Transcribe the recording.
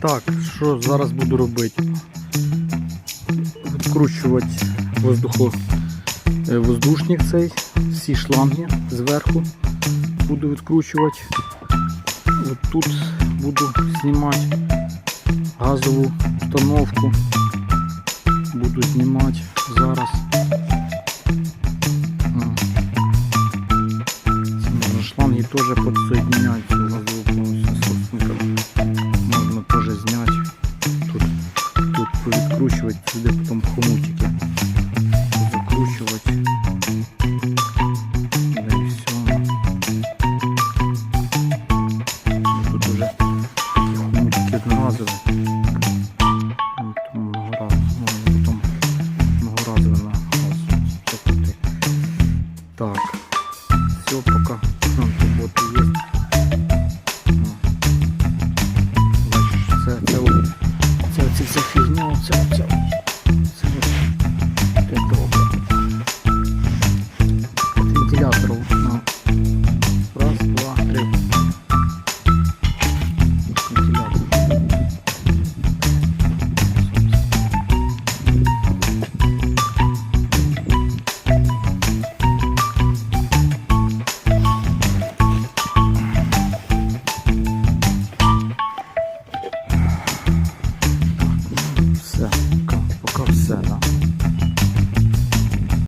Так, що зараз буду робити? Відкручувати воздушник цей, всі шланги зверху буду відкручувати. От тут буду знімати газову установку. Буду знімати зараз. Шланги теж підсоединяються собственником. Можна теж зняти. Тут повідкручувати, сюди потім хомутики закручувати. Да і все. Тут уже такі хомутики одноразові.